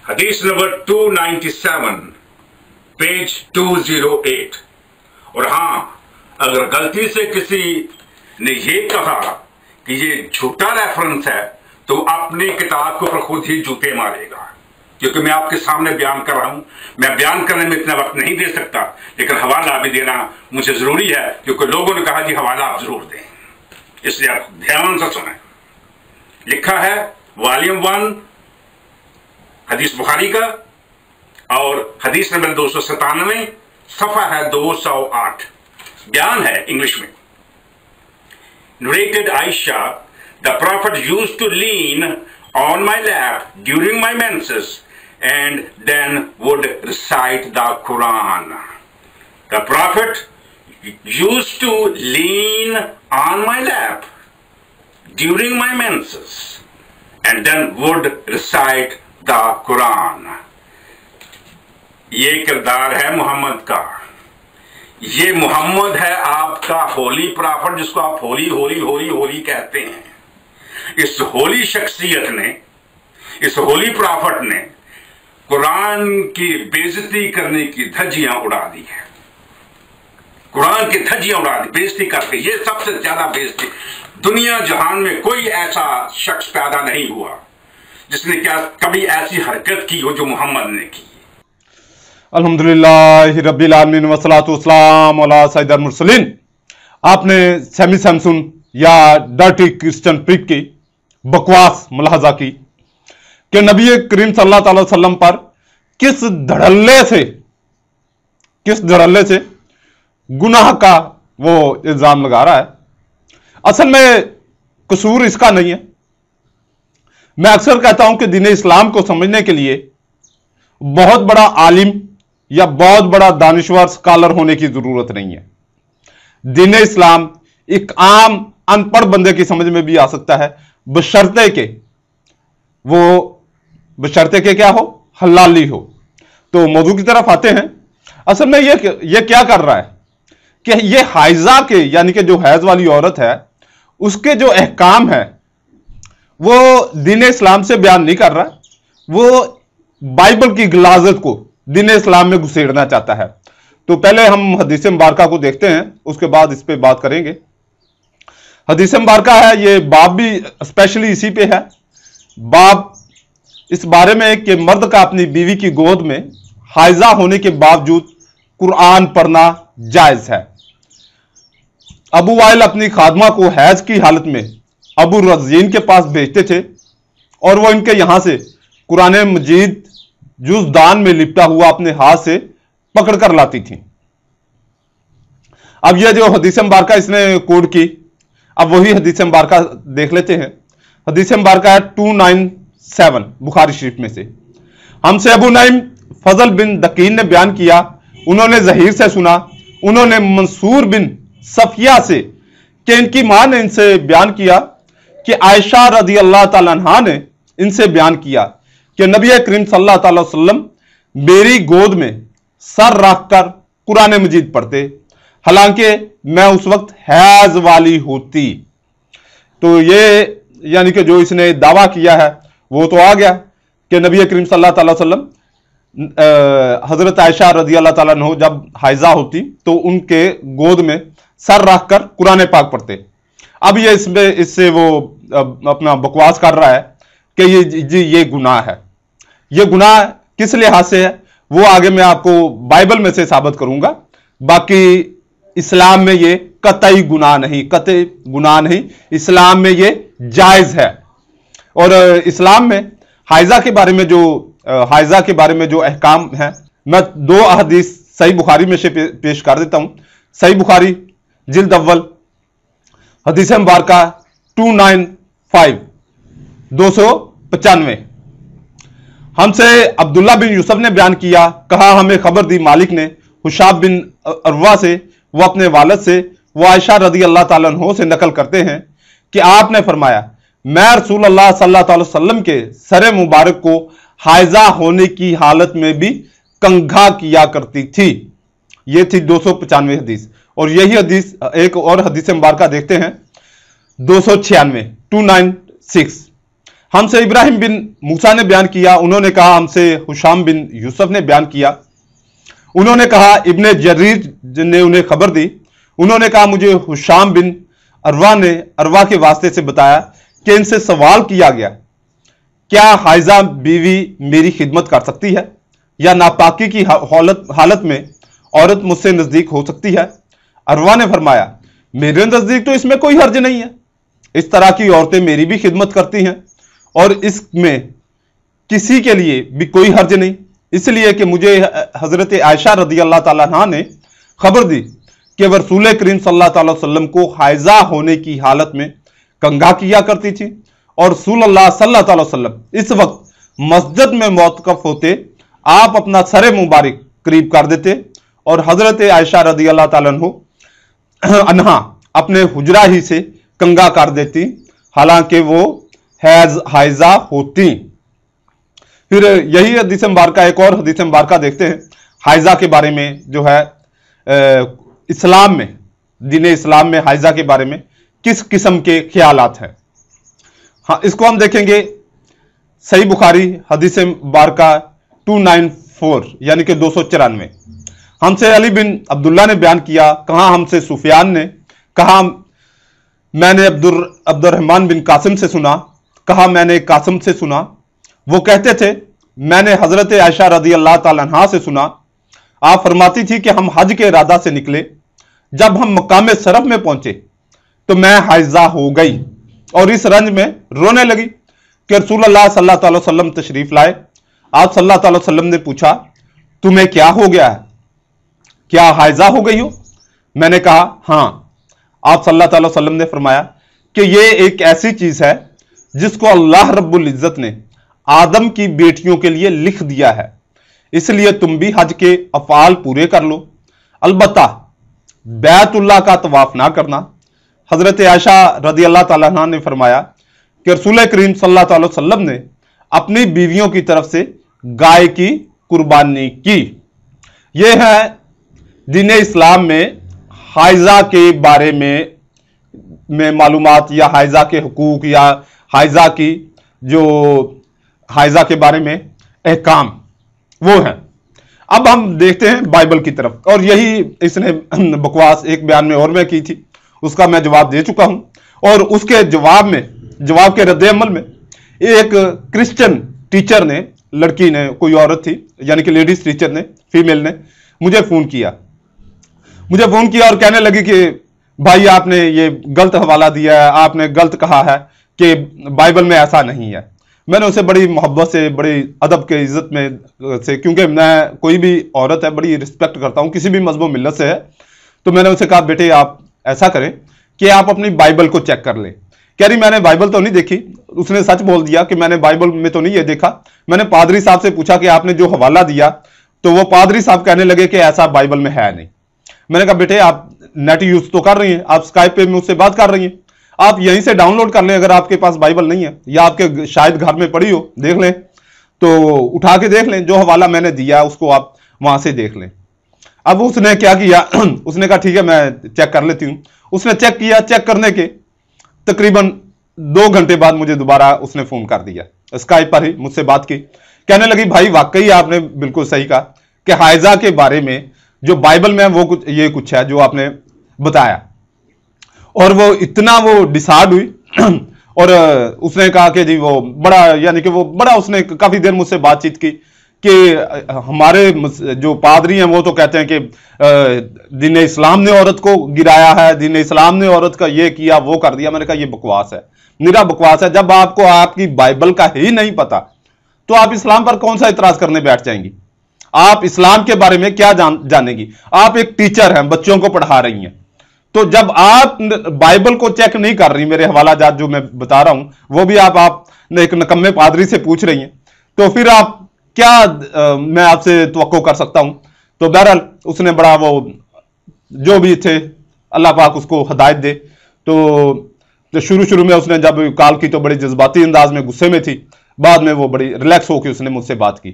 हदीस number 297 page 208। और हाँ, अगर गलती से किसी ने ये कहा कि ये झूठा रेफरेंस है तो अपनी किताब के ऊपर खुद ही जूते मारेगा, क्योंकि मैं आपके सामने बयान कर रहा हूं। मैं बयान करने में इतना वक्त नहीं दे सकता, लेकिन हवाला भी देना मुझे जरूरी है, क्योंकि लोगों ने कहा जी हवाला आप जरूर दें, इसलिए आप ध्यान से सुनें। लिखा है वॉल्यूम 1 हदीस बुखारी का, और हदीस नंबर 297, सफा है 208। बयान है इंग्लिश में। Narrated Aisha, the Prophet used to lean on my lap during my menses and then would recite the Quran. The Prophet used to lean on my lap during my menses and then would recite the Quran. ये किरदार है मोहम्मद का। ये मोहम्मद है आपका holy prophet, जिसको आप होली होली होली होली कहते हैं। इस होली शख्सियत ने, इस होली प्रॉफिट ने कुरान की बेइज्जती करने की धज्जियां उड़ा दी है। कुरान की धज्जियां उड़ा दी बेइज्जती करके। ये सबसे ज्यादा बेइज्जती दुनिया जहान में कोई ऐसा शख्स पैदा नहीं हुआ जिसने क्या कभी ऐसी हरकत की हो जो मोहम्मद ने की। अल्हम्दुलिल्लाह रब्बिल आलमीन वस्सलातु वस्सलाम अला सय्यिदिल मुरसलीन। आपने सैमी सैमसन या डर्टी क्रिश्चियन प्रीक की बकवास मुलाहजा की कि नबी करीम सल्लल्लाहु अलैहि वसल्लम पर किस धड़ल्ले से गुनाह का वो इल्जाम लगा रहा है। असल में कसूर इसका नहीं है। मैं अक्सर कहता हूं कि दीन इस्लाम को समझने के लिए बहुत बड़ा आलिम या बहुत बड़ा दानिश्वर स्कॉलर होने की जरूरत नहीं है। दीन इस्लाम एक आम अनपढ़ बंदे की समझ में भी आ सकता है, बशर्ते के क्या हो, हलाली हो। तो मौजू की तरफ आते हैं। असल में ये क्या कर रहा है कि ये हाइजा के यानी कि जो हैज वाली औरत है उसके जो अहकाम है वो दीन इस्लाम से बयान नहीं कर रहा, वो बाइबल की गलाजत को दीन इस्लाम में घुसेड़ना चाहता है। तो पहले हम हदीस मुबारका को देखते हैं, उसके बाद इस पे बात करेंगे। हदीस मुबारका है, ये बाब भी स्पेशली इसी पे है। बाब इस बारे में कि मर्द का अपनी बीवी की गोद में हाइजा होने के बावजूद कुरान पढ़ना जायज है। अबू वाइल अपनी खादमा को हैज की हालत में अबू रज़ीन के पास भेजते थे और वो इनके यहां से कुरान मजीद जुज़दान में लिपटा हुआ अपने हाथ से पकड़ कर लाती थी। अब ये जो हदीस मुबारका इसने कोड की, अब वही हदीस मुबारका देख लेते हैं। हदीस मुबारका है 297 बुखारी शरीफ में से। हमसे अबू नईम फजल बिन दकीन ने बयान किया, उन्होंने जहीर से सुना, उन्होंने मंसूर बिन सफिया से कि इनकी मां ने इनसे बयान किया कि आयशा रजी अल्लाह ताला अन्हा ने इनसे बयान किया कि नबी करीम सल्लल्लाहु अलैहि वसल्लम मेरी गोद में सर रखकर कुरान मजीद पढ़ते, हालांकि मैं उस वक्त हैज वाली होती। तो ये यानी कि जो इसने दावा किया है वो तो आ गया कि नबी करीम सल्लल्लाहु अलैहि वसल्लम हजरत आयशा रजी अल्लाह ताला अन्हा जब हाइजा होती तो उनके गोद में सर रखकर कुरान पाक पढ़ते। अब ये इससे वो अपना बकवास कर रहा है कि ये गुनाह है। ये गुनाह किस लिहाज से है वो आगे मैं आपको बाइबल में से साबित करूंगा। बाकी इस्लाम में ये कतई गुनाह नहीं, इस्लाम में ये जायज है। और इस्लाम में हाइजा के बारे में जो अहकाम है, मैं 2 अहदीस सही बुखारी में से पेश कर देता हूं। सही बुखारी जिल्द अव्वल हदीस मुबारका 295 हमसे अब्दुल्ला बिन यूसुफ ने बयान किया, कहा हमें खबर दी मालिक ने हुशाब बिन अरवा से, वो अपने वालिद से, वो आयशा रदी अल्लाह ताला अन्हा से नकल करते हैं कि आपने फरमाया, मैं रसूल अल्लाह सल्लल्लाहु अलैहि वसल्लम के सर मुबारक को हाइजा होने की हालत में भी कंघा किया करती थी। ये थी 295 हदीस। और यही हदीस, एक और हदीस मुबारका देखते हैं 296 296। हमसे इब्राहिम बिन मूसा ने बयान किया, उन्होंने कहा हमसे हुशाम बिन यूसुफ ने बयान किया, उन्होंने कहा इब्ने जरीर ने उन्हें खबर दी, उन्होंने कहा मुझे हुशाम बिन अरवा ने अरवा के वास्ते से बताया कि इनसे सवाल किया गया, क्या हाइजा बीवी मेरी खिदमत कर सकती है या नापाकी की हालत में औरत मुझसे नजदीक हो सकती है? अरवा ने फरमाया, मेरे नजदीक तो इसमें कोई हर्ज नहीं है, इस तरह की औरतें मेरी भी खिदमत करती हैं और इसमें किसी के लिए भी कोई हर्ज नहीं, इसलिए कि मुझे हजरत आयशा रदी अल्लाह ताला अन्हा ने खबर दी कि वह रसूल करीम सल्लल्लाहु अलैहि वसल्लम को हाइजा होने की हालत में कंघा किया करती थी और रसूल अल्लाह सल्लल्लाहु अलैहि वसल्लम इस वक्त मस्जिद में मौतकफ होते, आप अपना सरे मुबारक करीब कर देते और हजरत आयशा रदी अल्लाह ताला अन्हा अपने हुजरा ही से कंघा कर देती, हालांकि वो हाइजा होती। फिर यही हदीस मुबारका, एक और हदीस मुबारका देखते हैं हाइजा के बारे में, जो है इस्लाम में, दीन इस्लाम में हाइजा के बारे में किस किस्म के ख्यालात हैं। हाँ, इसको हम देखेंगे सही बुखारी हदीस मुबारका 294 यानी कि 294। हमसे अली बिन अब्दुल्ला ने बयान किया, कहा हमसे सुफियान ने कहा मैंने अब्दुर्रहमान बिन कासिम से सुना, कहा मैंने कासिम से सुना, वो कहते थे मैंने हजरत आयशा रदी अल्लाह ताला अन्हा से सुना, आप फरमाती थी कि हम हज के इरादा से निकले, जब हम मकाम शरफ में पहुंचे तो मैं हाइजा हो गई और इस रंज में रोने लगी कि रसूल अल्लाह सल्लल्लाहु अलैहि वसल्लम तशरीफ लाए। आप सल्लल्लाहु अलैहि वसल्लम ने पूछा, तुम्हें क्या हो गया है, क्या हाइजा हो गई हो? मैंने कहा हां। आप सल्लल्लाहु अलैहि वसल्लम ने फरमाया कि यह एक ऐसी चीज है जिसको अल्लाह रब्बुल इज्जत ने आदम की बेटियों के लिए लिख दिया है, इसलिए तुम भी हज के अफाल पूरे कर लो, अलबत्ता बैतुल्लाह का तवाफ ना करना। हजरत आयशा रदी अल्लाह ताला अन्हा ने फरमाया कि रसूल करीम सल्लल्लाहु अलैहि वसल्लम ने अपनी बीवियों की तरफ से गाय की कुर्बानी की। यह है दीन इस्लाम में हाइजा के बारे में मालूमात या हाइजा के हुकूक या हाइजा की जो हाइजा के बारे में अहकाम वो है। अब हम देखते हैं बाइबल की तरफ, और यही इसने बकवास एक बयान में और मैं की थी, उसका मैं जवाब दे चुका हूं। और उसके जवाब के रद्द अमल में एक क्रिश्चियन टीचर ने, लड़की ने, कोई औरत थी यानी कि लेडीज टीचर ने, फीमेल ने मुझे फोन किया और कहने लगी कि भाई आपने ये गलत हवाला दिया है, आपने गलत कहा है कि बाइबल में ऐसा नहीं है। मैंने उसे बड़ी मोहब्बत से, बड़ी अदब के इज्जत में से, क्योंकि मैं कोई भी औरत है बड़ी रिस्पेक्ट करता हूं, किसी भी मजहब मिल्लत से है, तो मैंने उसे कहा बेटे आप ऐसा करें कि आप अपनी बाइबल को चेक कर लें। कह रही मैंने बाइबल तो नहीं देखी। उसने सच बोल दिया कि मैंने बाइबल में तो नहीं ये देखा। मैंने पादरी साहब से पूछा कि आपने जो हवाला दिया, तो वो पादरी साहब कहने लगे कि ऐसा बाइबल में है नहीं। मैंने कहा बेटे आप नेट यूज तो कर रही हैं, आप स्काइप पे मुझसे बात कर रही हैं, आप यहीं से डाउनलोड कर लें, अगर आपके पास बाइबल नहीं है या आपके शायद घर में पड़ी हो, देख लें, तो उठा के देख लें, जो हवाला मैंने दिया उसको आप वहां से देख लें। अब उसने क्या किया, उसने कहा ठीक है मैं चेक कर लेती हूं। उसने चेक किया, चेक करने के तकरीबन 2 घंटे बाद मुझे दोबारा उसने फोन कर दिया, स्काइप पर ही मुझसे बात की, कहने लगी भाई वाकई आपने बिल्कुल सही कहा कि हाइजा के बारे में जो बाइबल में वो कुछ है जो आपने बताया। और वो इतना वो डिसार्ड हुई और उसने कहा कि जी वो बड़ा, यानी कि वो बड़ा, उसने काफी देर मुझसे बातचीत की कि हमारे जो पादरी हैं वो तो कहते हैं कि दीन इस्लाम ने औरत को गिराया है, दीन इस्लाम ने औरत का ये किया वो कर दिया। मैंने कहा ये बकवास है, निरा बकवास है। जब आपको आपकी बाइबल का ही नहीं पता तो आप इस्लाम पर कौन सा इतराज करने बैठ जाएंगी? आप इस्लाम के बारे में क्या जानेंगी? आप एक टीचर हैं, बच्चों को पढ़ा रही हैं, तो जब आप बाइबल को चेक नहीं कर रही, मेरे हवाला जात जो मैं बता रहा हूं वो भी आप एक नकम्मे पादरी से पूछ रही हैं, तो फिर आप क्या मैं आपसे तवक्को कर सकता हूं? तो बहरहाल उसने बड़ा वो जो भी थे, अल्लाह पाक उसको हिदायत दे। तो शुरू में उसने जब कॉल की तो बड़े जज्बाती अंदाज में गुस्से में थी, बाद में वो बड़ी रिलैक्स होकर उसने मुझसे बात की।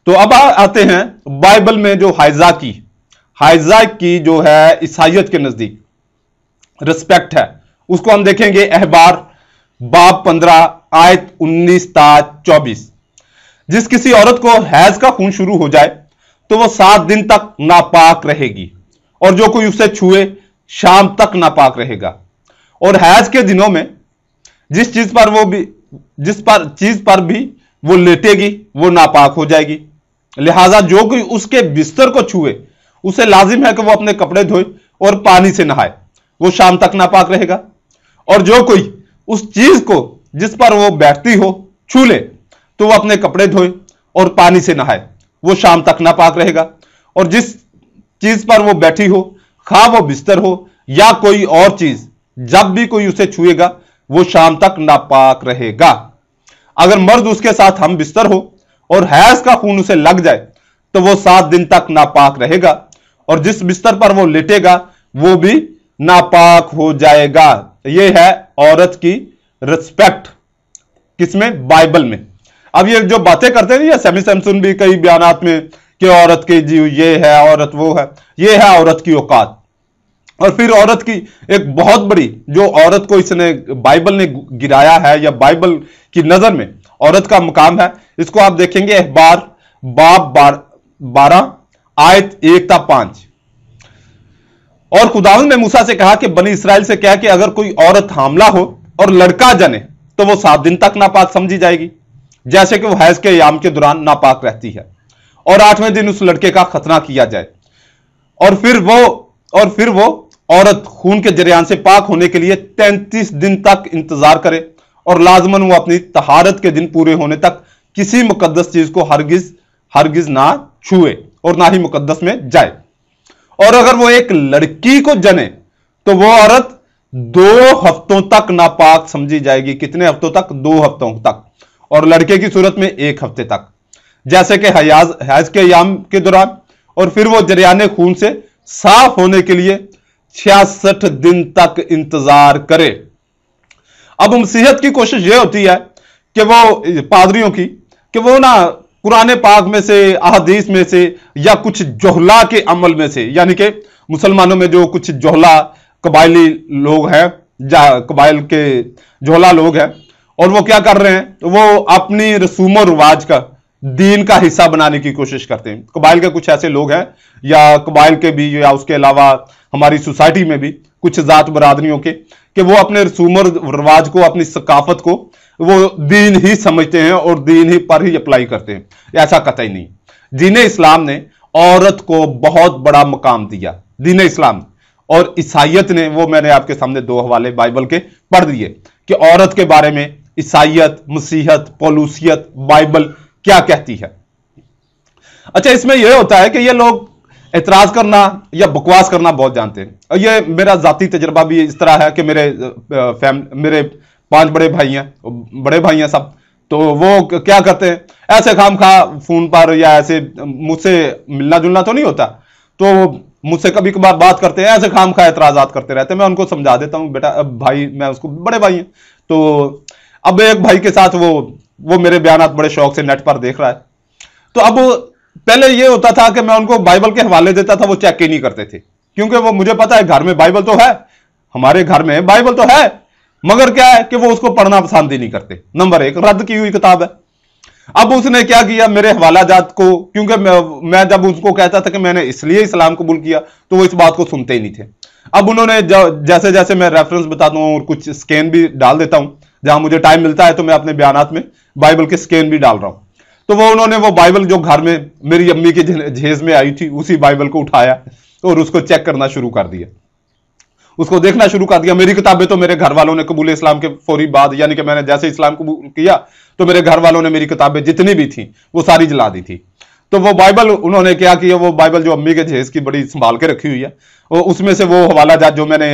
तो अब आते हैं बाइबल में जो हाइजा की जो है ईसाइयत के नजदीक रिस्पेक्ट है, उसको हम देखेंगे अहबार बाब 15 आयत 19 ता 24। जिस किसी औरत को हैज का खून शुरू हो जाए तो वो 7 दिन तक नापाक रहेगी, और जो कोई उसे छुए शाम तक नापाक रहेगा। और हैज के दिनों में जिस चीज पर भी वो लेटेगी वो नापाक हो जाएगी। लिहाजा जो कोई उसके बिस्तर को छुए उसे लाजिम है कि वो अपने कपड़े धोए और पानी से नहाए, वो शाम तक नापाक रहेगा। और जो कोई उस चीज को जिस पर वो बैठती हो छू ले तो वो अपने कपड़े धोए और पानी से नहाए, वो शाम तक नापाक रहेगा। और जिस चीज पर वो बैठी हो, खा वो बिस्तर हो या कोई और चीज, जब भी कोई उसे छुएगा वो शाम तक नापाक रहेगा। अगर मर्द उसके साथ हम बिस्तर हो और हैज का खून उसे लग जाए तो वो 7 दिन तक नापाक रहेगा, और जिस बिस्तर पर वो लेटेगा वो भी नापाक हो जाएगा। ये है औरत की रिस्पेक्ट, किसमें? बाइबल में। अब ये जो बातें करते हैं, सेमी सैमसन भी कई बयानात में कि औरत की जी ये है, औरत वो है, ये है औरत की औकात। और फिर औरत की एक बहुत बड़ी जो औरत को इसने बाइबल ने गिराया है, या बाइबल की नजर में औरत का मुकाम है, इसको आप देखेंगे अखबार बाब 12 आयत 1 ता 5। और खुदावंद ने मूसा से कहा कि बनी इसराइल से कह कि अगर कोई औरत हामला हो और लड़का जने तो वो 7 दिन तक नापाक समझी जाएगी, जैसे कि वो हैज के याम के दौरान नापाक रहती है, और 8वें दिन उस लड़के का खतना किया जाए। और फिर वो औरत खून के जरियान से पाक होने के लिए 33 दिन तक इंतजार करे, और लाजमन वो अपनी तहारत के दिन पूरे होने तक किसी मुकद्दस चीज को हरगिज ना छुए और ना ही मुकद्दस में जाए। और अगर वो एक लड़की को जने तो वो औरत 2 हफ्तों तक नापाक समझी जाएगी। कितने हफ्तों तक? 2 हफ्तों तक। और लड़के की सूरत में 1 हफ्ते तक, जैसे कि हैज के याम के दौरान। और फिर वो जरियाने खून से साफ होने के लिए 66 दिन तक इंतजार करे। अब मसीहत की कोशिश यह होती है कि वो पादरियों की कि वो ना कुरान पाक में से, अहादीस में से, या कुछ जोहला के अमल में से, यानी कि मुसलमानों में जो कुछ जोहला कबायली लोग हैं, कबाइल के जोहला लोग हैं, और वो क्या कर रहे हैं, वो अपनी रसूम और रिवाज का दीन का हिस्सा बनाने की कोशिश करते हैं। कबाइल के कुछ ऐसे लोग हैं, या कबाइल के भी, या उसके अलावा हमारी सोसाइटी में भी कुछ जात बरादरियों के, कि वो अपने रसूम और रिवाज को, अपनी सकाफत को वो दीन ही समझते हैं और दीन ही पर ही अप्लाई करते हैं। ऐसा कतई नहीं। दीन इस्लाम ने औरत को बहुत बड़ा मकाम दिया, दीन इस्लाम। और ईसाइयत ने, वो मैंने आपके सामने 2 हवाले बाइबल के पढ़ दिए कि औरत के बारे में ईसाइयत, मसीहत, पौलुसियत, बाइबल क्या कहती है। अच्छा, इसमें यह होता है कि ये लोग एतराज करना या बकवास करना बहुत जानते हैं। और ये मेरा जाती तजर्बा भी इस तरह है कि मेरे 5 बड़े भाई हैं सब, तो वो क्या करते हैं, ऐसे खामखा फोन पर या ऐसे मुझसे मिलना जुलना तो नहीं होता, तो मुझसे कभी कभार बात करते हैं, ऐसे खामखा एतराजात करते रहते हैं। मैं उनको समझा देता हूं, बेटा भाई, मैं उसको बड़े भाई हैं। तो अब एक भाई के साथ वो मेरे बयानात बड़े शौक से नेट पर देख रहा है। तो अब पहले ये होता था कि मैं उनको बाइबल के हवाले देता था, वो चेक ही नहीं करते थे, क्योंकि वो मुझे पता है घर में बाइबल तो है, हमारे घर में बाइबल तो है, मगर क्या है कि वो उसको पढ़ना पसंद ही नहीं करते। नंबर 1, रद्द की हुई किताब है। अब उसने क्या किया, मेरे हवाला जात को, क्योंकि मैं जब उसको कहता था कि मैंने इसलिए इस्लाम कबूल किया, तो वो इस बात को सुनते ही नहीं थे। अब उन्होंने जैसे जैसे मैं रेफरेंस बताता हूं और कुछ स्कैन भी डाल देता हूं, जहां मुझे टाइम मिलता है तो मैं अपने बयानात में बाइबल के स्कैन भी डाल रहा हूं, तो उन्होंने वो बाइबल जो घर में मेरी अम्मी की झेज में आई थी, उसी बाइबल को उठाया और उसको चेक करना शुरू कर दिया, उसको देखना शुरू कर दिया। मेरी किताबें तो मेरे घर वालों ने कबूल इस्लाम के फौरी बाद, यानी कि मैंने जैसे इस्लाम कबूल किया तो मेरे घर वालों ने मेरी किताबें जितनी भी थी वो सारी जला दी थी। तो वो बाइबल उन्होंने क्या किया, वो बाइबल जो अम्मी के झेज की बड़ी संभाल के रखी हुई है, वो उसमें से वो हवाला जात जो मैंने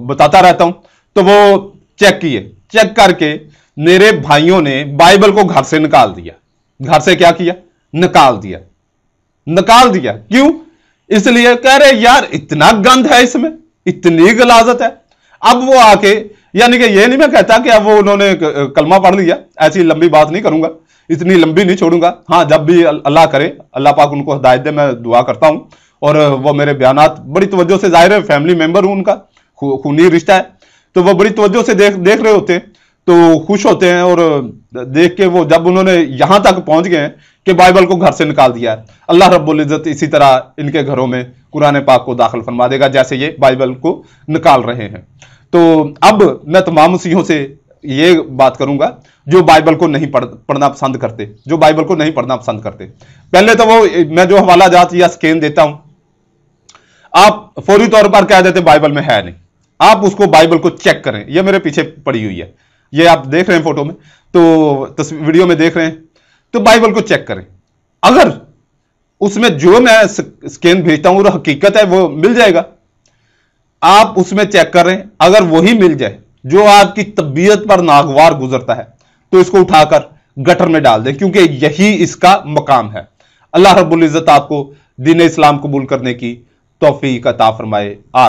बताता रहता हूं, तो वो चेक किए। चेक करके मेरे भाइयों ने बाइबल को घर से निकाल दिया। घर से क्या किया, निकाल दिया। क्यों? इसलिए कह रहे यार इतना गंद है इसमें, इतनी गलाजत है। अब वो आके, यानी कि ये नहीं मैं कहता कि अब वो उन्होंने कलमा पढ़ लिया, ऐसी लंबी बात नहीं करूंगा, इतनी लंबी नहीं छोड़ूंगा। हाँ, जब भी अल्लाह करे, अल्लाह पाक उनको हिदायत दे, मैं दुआ करता हूं। और वो मेरे बयानात बड़ी तवज्जो से, जाहिर है फैमिली मेंबर हूं उनका, खूनी रिश्ता है, तो वो बड़ी तवज्जो से देख रहे होते हैं। तो खुश होते हैं और देख के वो जब उन्होंने यहां तक पहुंच गए कि बाइबल को घर से निकाल दिया है, अल्लाह रब्बुल इज्जत इसी तरह इनके घरों में कुरान पाक को दाखिल फरमा देगा जैसे ये बाइबल को निकाल रहे हैं। तो अब मैं तमाम मसीहों से ये बात करूंगा जो बाइबल को नहीं पढ़ना पसंद करते, जो बाइबल को नहीं पढ़ना पसंद करते। पहले तो वो मैं जो हवाला जात या स्कैन देता हूं, आप फौरी तौर पर कह देते बाइबल में है नहीं, आप उसको बाइबल को चेक करें। ये मेरे पीछे पड़ी हुई है, ये आप देख रहे हैं फोटो में, तो वीडियो में देख रहे हैं, तो बाइबल को चेक करें। अगर उसमें जो मैं स्कैन भेजता हूं वो हकीकत है, वो मिल जाएगा। आप उसमें चेक करें, अगर वही मिल जाए जो आपकी तबीयत पर नागवार गुजरता है, तो इसको उठाकर गटर में डाल दें, क्योंकि यही इसका मकाम है। अल्लाह रब्बुल इज्जत आपको दीन इस्लाम कबूल करने की तौफीक अता फरमाए।